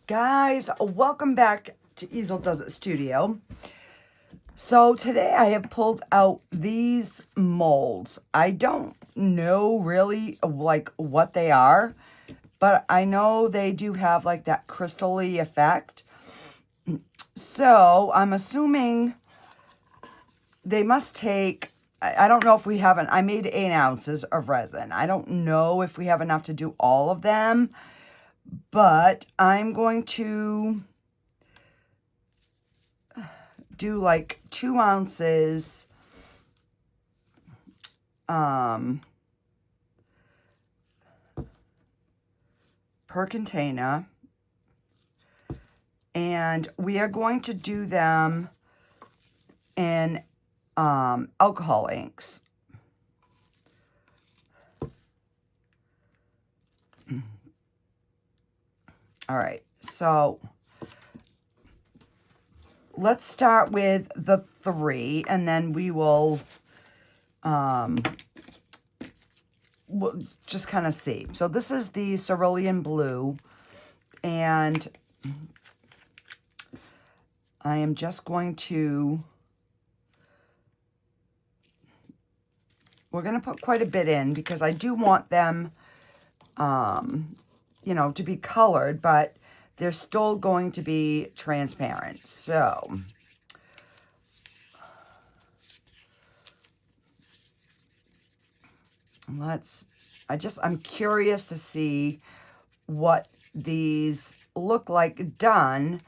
Guys, welcome back to Easeldoesitstudio. So today I have pulled out these molds. I don't know really like what they are, but I know they do have like that crystal-y effect. So I'm assuming they must take, I don't know if we have I made 8 ounces of resin. I don't know if we have enough to do all of them. But I'm going to do like 2 ounces per container. And we are going to do them in alcohol inks. All right, so let's start with the 3, and then we'll just kind of see. So this is the cerulean blue, and I am just going to, we're going to put quite a bit in because I do want them, you know, to be colored, but they're still going to be transparent. So I'm curious to see what these look like done.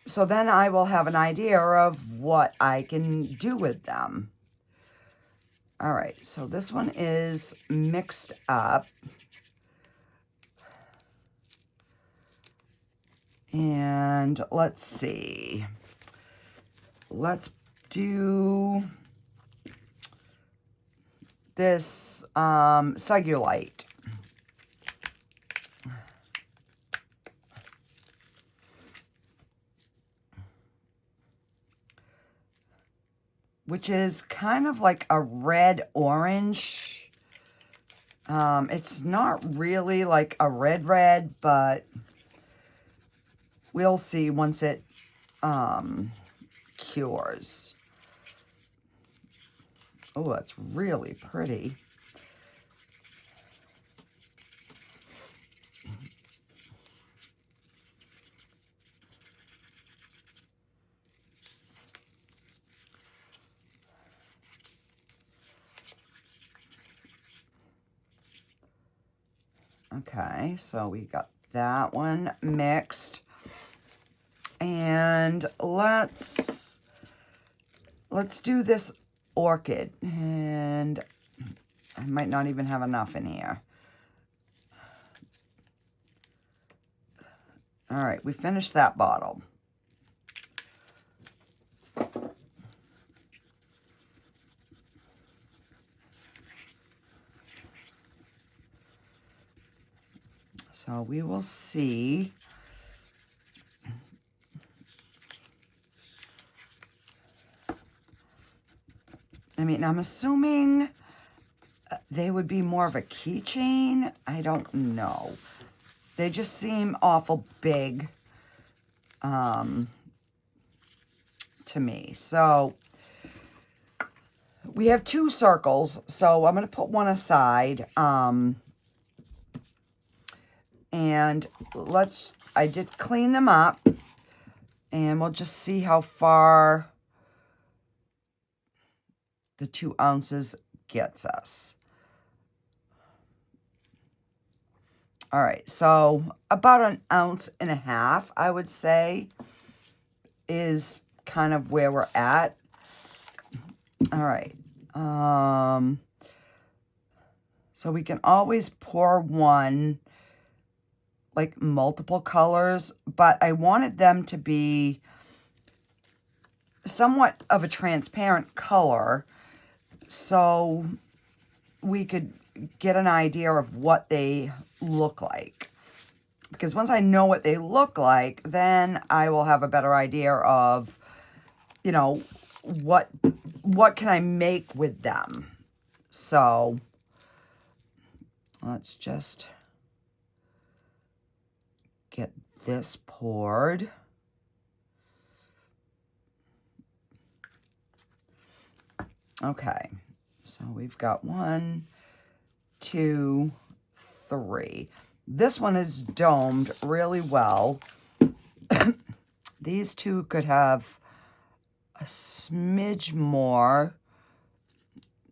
So then I will have an idea of what I can do with them. All right, so this one is mixed up. And let's see. Let's do this cellulite. Which is kind of like a red-orange. It's not really like a red, but we'll see once it cures. Oh, that's really pretty. Okay, so we got that one mixed. And let's do this orchid, and I might not even have enough in here. All right, we finished that bottle. So we will see. I mean, I'm assuming they would be more of a keychain. I don't know. They just seem awful big to me. So we have 2 circles. So I'm going to put one aside. And I did clean them up. And we'll just see how far the 2 ounces gets us. All right, so about 1.5 ounces, I would say, is kind of where we're at. All right. So we can always pour one, like multiple colors, but I wanted them to be somewhat of a transparent color, so we could get an idea of what they look like. Because once I know what they look like, then I will have a better idea of, you know, what can I make with them. So let's just get this poured. Okay, so we've got 1, 2, 3. This one is domed really well. These two could have a smidge more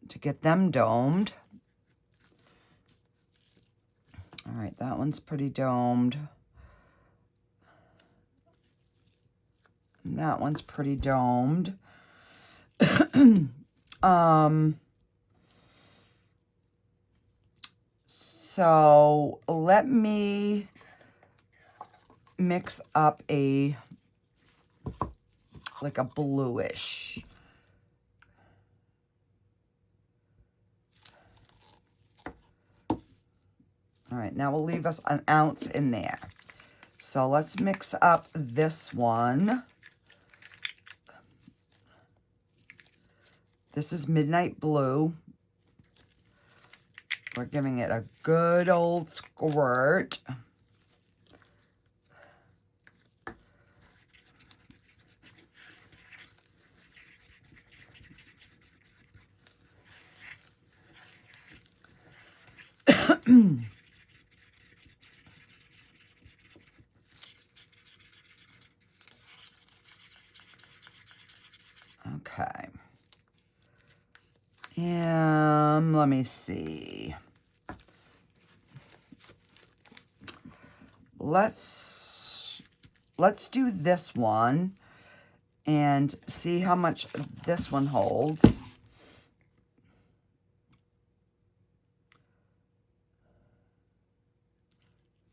to get them domed. All right, that one's pretty domed. And that one's pretty domed. So let me mix up like a bluish. All right, now we'll leave us an ounce in there. So let's mix up this one. This is Midnight Blue. We're giving it a good old squirt. Okay. And let me see. Let's do this one and see how much this one holds.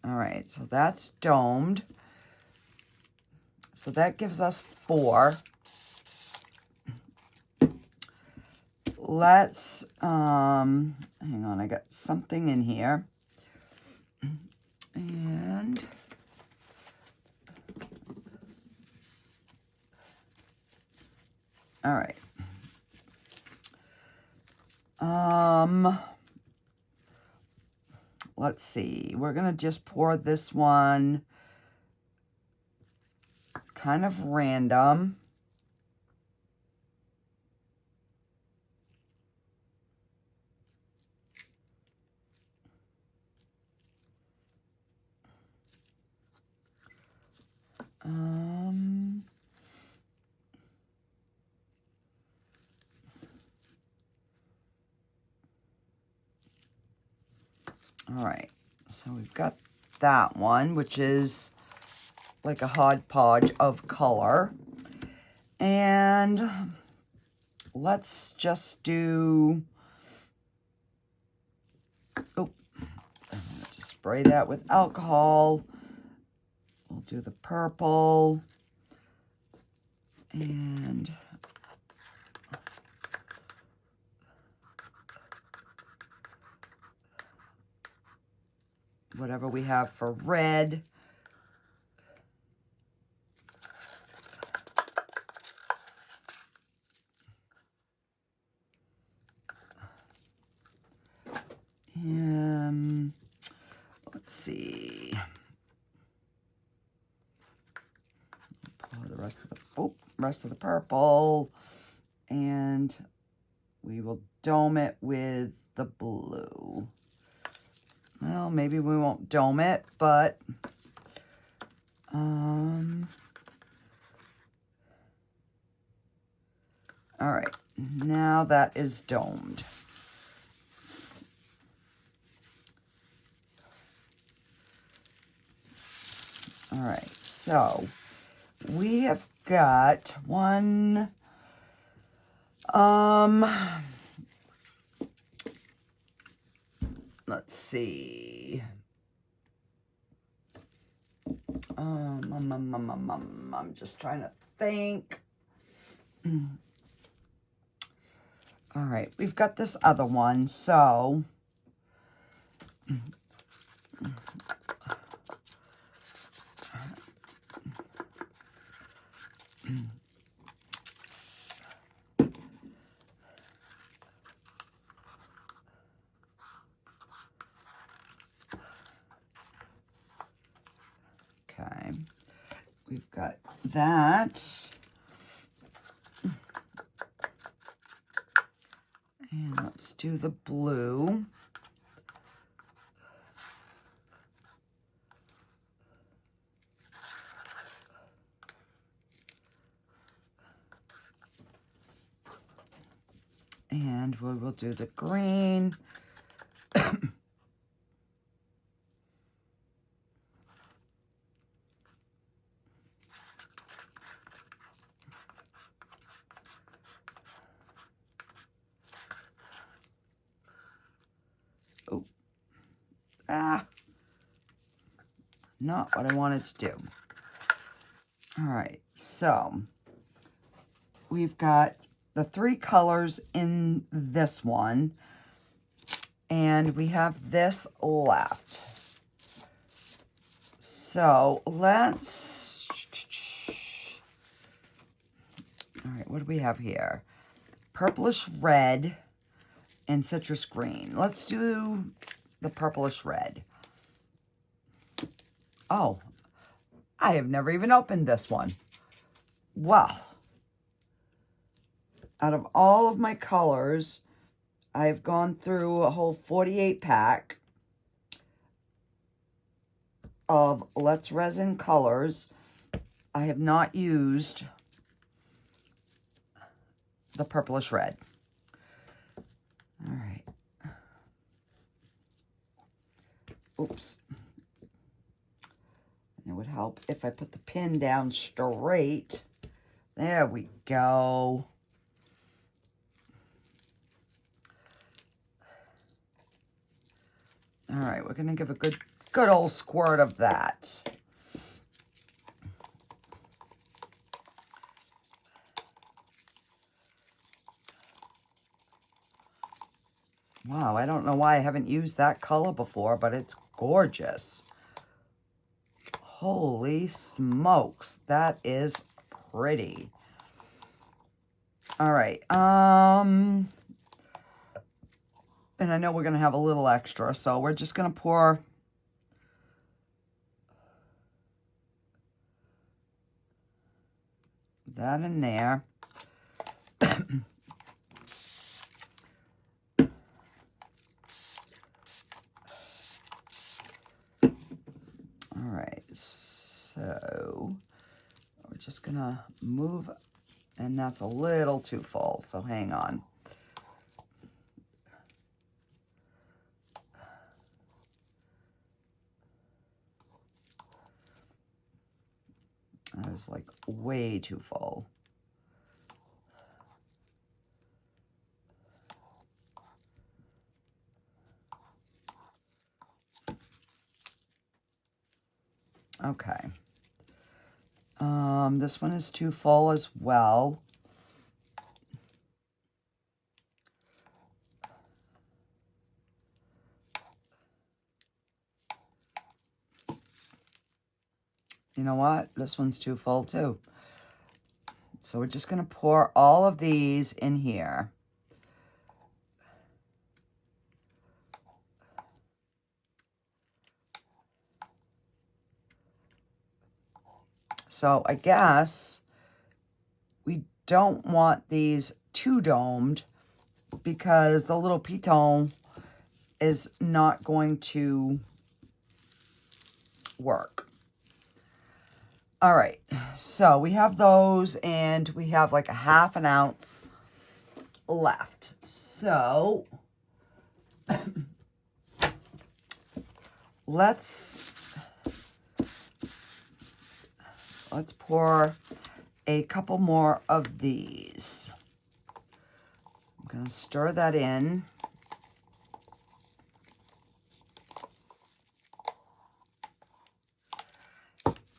All right, so that's domed. So that gives us 4. Let's, hang on, I got something in here. And all right. Let's see. We're going to just pour this one kind of random. All right, so we've got that one, which is like a hodgepodge of color. And let's just do, oh, I'm going to spray that with alcohol. We'll do the purple. And whatever we have for red. And let's see. Pour the rest of the purple, and we will dome it with the blue. Well, maybe we won't dome it, but all right, now that is domed. All right, so we have got one, let's see. I'm just trying to think. All right, we've got this other one, so okay. we've got that. And let's do the blue. And we will do the green. Oh. Ah. Not what I wanted to do. All right, so we've got the 3 colors in this one, and we have this left. So let's, all right, what do we have here? Purplish red and citrus green. Let's do the purplish red. Oh, I have never even opened this one. Well, out of all of my colors, I've gone through a whole 48 pack of Let's Resin colors. I have not used the purplish red. All right. Oops. It would help if I put the pin down straight. There we go. All right, we're gonna give a good old squirt of that. Wow, I don't know why I haven't used that color before, but it's gorgeous. Holy smokes, that is pretty. All right, and I know we're gonna have a little extra, so we're just gonna pour that in there. All right, so we're just gonna move, and that's a little too full, so hang on. That was like way too full. Okay. This one is too full as well. You know what? This one's too full too. So we're just going to pour all of these in here. So I guess we don't want these too domed because the little piton is not going to work. All right, so we have those, and we have like a ½ ounce left. So let's pour a couple more of these. I'm going to stir that in.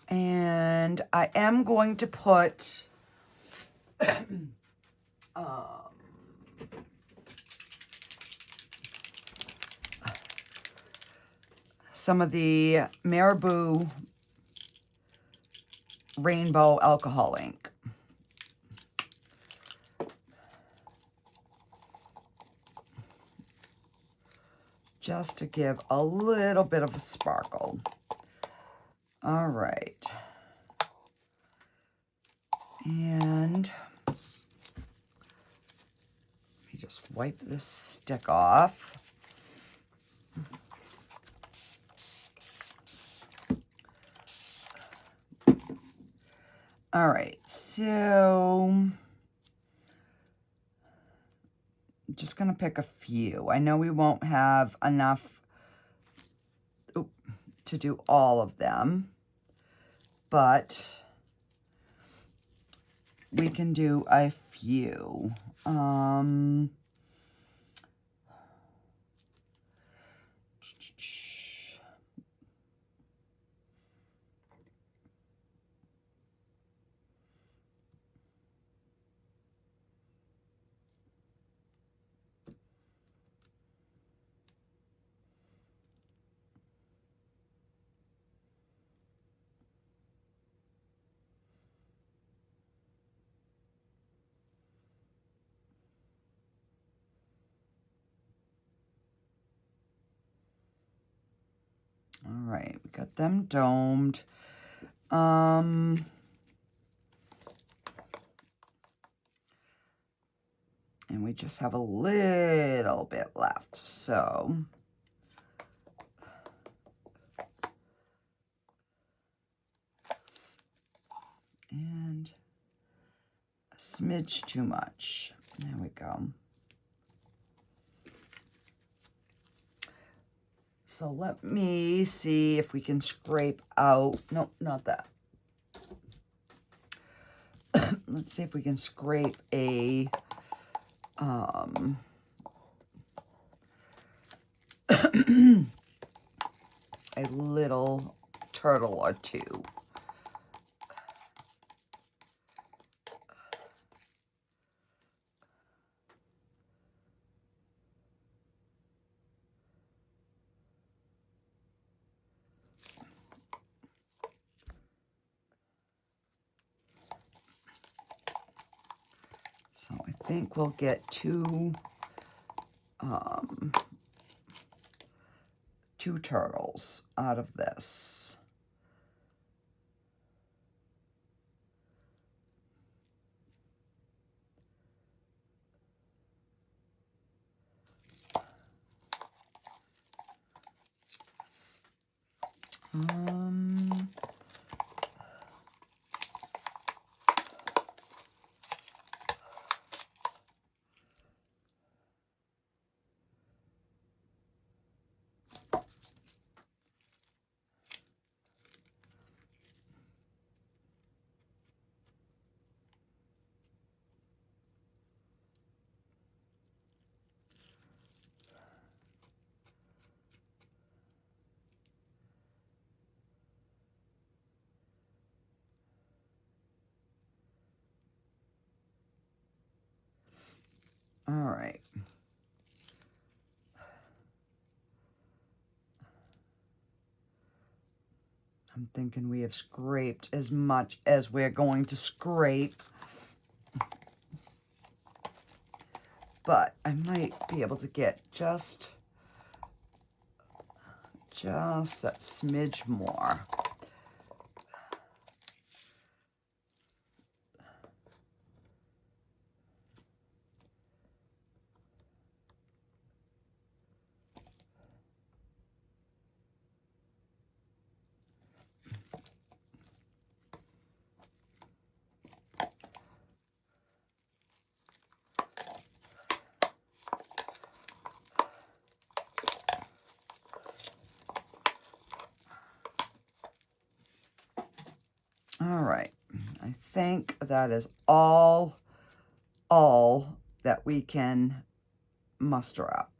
And I am going to put some of the Marabou Rainbow Alcohol ink. Just to give a little bit of a sparkle. All right. And let me just wipe this stick off. All right, so I'm just gonna pick a few. I know we won't have enough to do all of them, but we can do a few. All right, we got them domed. And we just have a little bit left, so and a smidge too much. There we go. So let me see if we can scrape out, no, not that. Let's see if we can scrape a a little turtle or two. So I think we'll get two turtles out of this. All right. I'm thinking we have scraped as much as we're going to scrape. But I might be able to get just that smidge more. All right, I think that is all that we can muster up.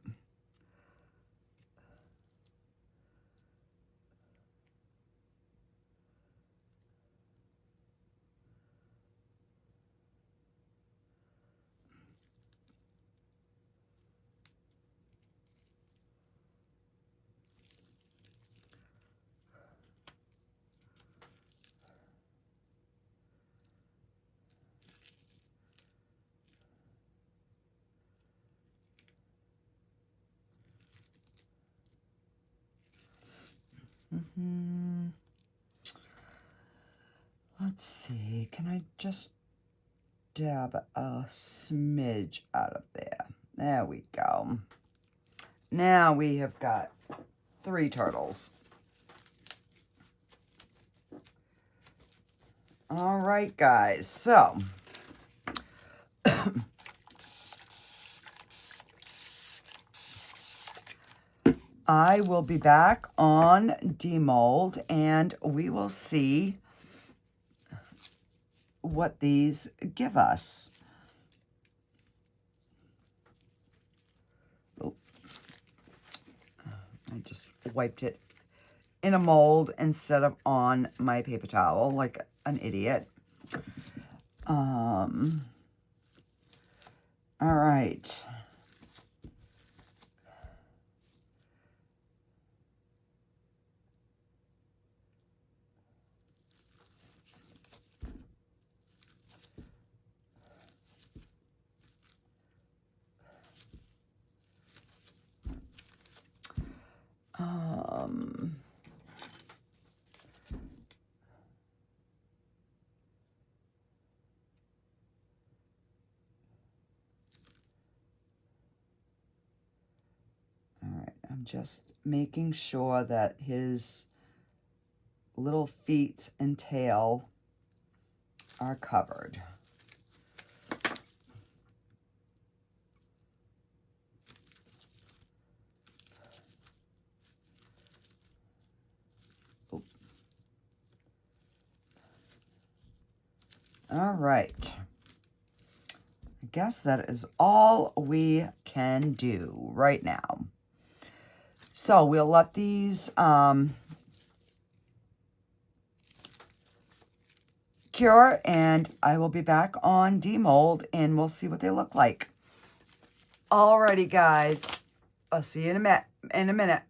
Let's see, can I just dab a smidge out of there. There we go. Now we have got 3 turtles. All right, guys, so I will be back on demold and we will see what these give us. Oh, I just wiped it in a mold instead of on my paper towel like an idiot. All right. I'm just making sure that his little feet and tail are covered. Oop. All right. I guess that is all we can do right now. So we'll let these cure, and I will be back on demold, and we'll see what they look like. Alrighty, guys. I'll see you in a minute.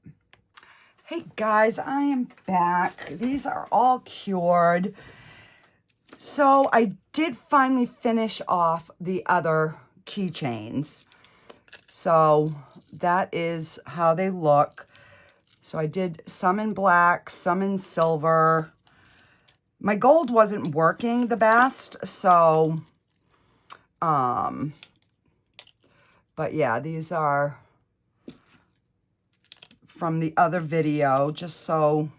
Hey, guys, I am back. These are all cured. So I did finally finish off the other keychains. So that is how they look. So I did some in black, some in silver. My gold wasn't working the best, so, but yeah, these are from the other video, just so,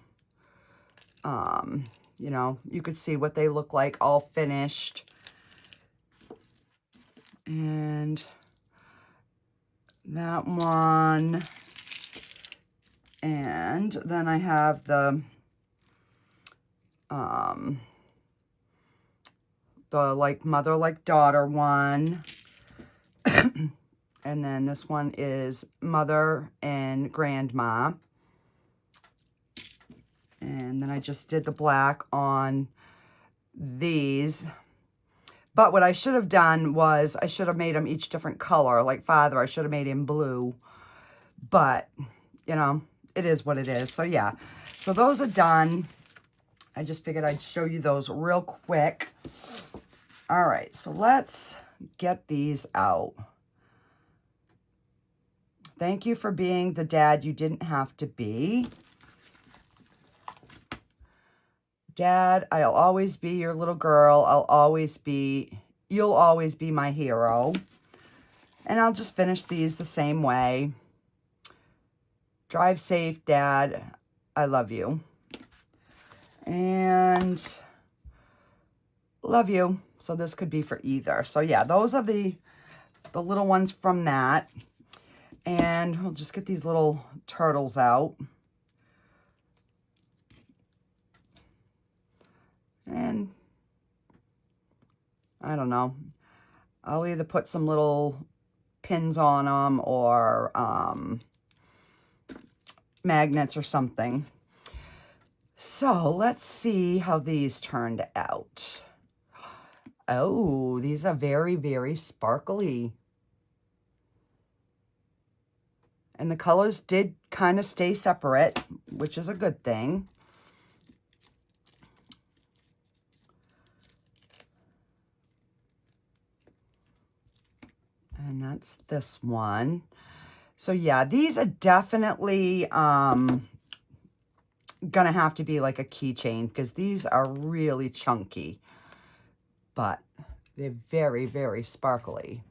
you know, you could see what they look like all finished. And that one, and then I have the like mother like daughter one, and then this one is mother and grandma, and then I just did the black on these. But what I should have done was I should have made them each different color. Like father, I should have made him blue. But, you know, it is what it is. So, yeah. So, those are done. I just figured I'd show you those real quick. All right. So, let's get these out. Thank you for being the dad you didn't have to be. Dad, I'll always be your little girl. You'll always be my hero. And I'll just finish these the same way. Drive safe, Dad. I love you. And love you. So this could be for either. So yeah, those are the little ones from that. And we'll just get these little turtles out. And I don't know. I'll either put some little pins on them or magnets or something. So let's see how these turned out. Oh, these are very, very sparkly. And the colors did kind of stay separate, which is a good thing. And that's this one. So yeah, these are definitely gonna have to be like a keychain because these are really chunky. But They're very, very sparkly.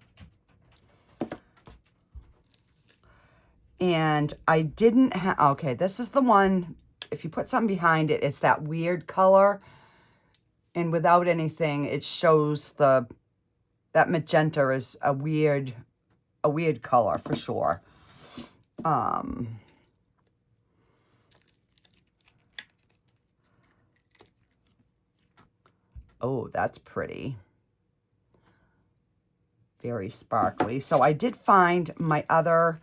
And I didn't have, okay, this is the one, if you put something behind it, it's that weird color. And without anything, it shows that magenta is a weird color for sure. Oh, that's pretty. Very sparkly. So I did find my other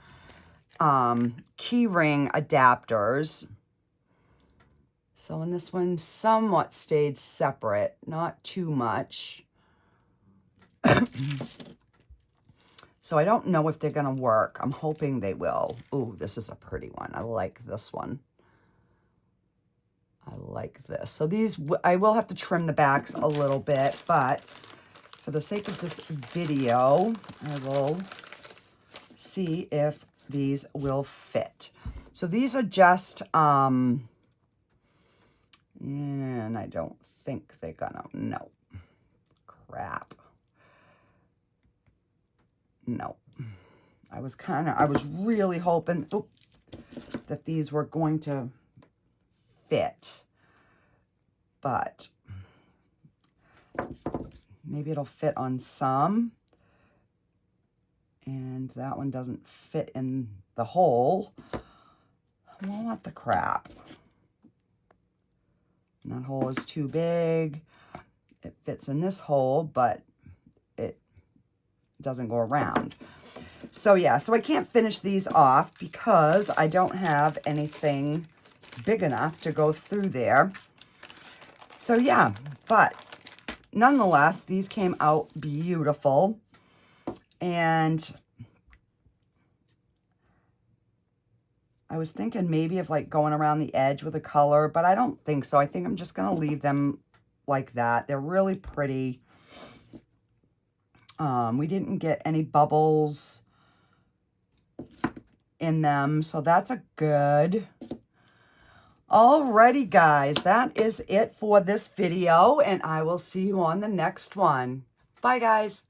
key ring adapters. So in this one, somewhat stayed separate, not too much. So I don't know if they're gonna work. I'm hoping they will. Ooh, this is a pretty one. I like this one. I like this. So these, I will have to trim the backs a little bit, but for the sake of this video, I will see if these will fit. So these are just, and I don't think they're gonna, no. Crap. No. I was really hoping that these were going to fit, but maybe it'll fit on some, and that one doesn't fit in the hole. Well, what the crap? And that hole is too big. It fits in this hole, but it doesn't go around. So yeah, so I can't finish these off because I don't have anything big enough to go through there. So yeah, but nonetheless, these came out beautiful. And I was thinking maybe of like going around the edge with a color, but I don't think so. I think I'm just going to leave them like that. They're really pretty. We didn't get any bubbles in them, so that's a good. Alrighty, guys, that is it for this video, and I will see you on the next one. Bye, guys.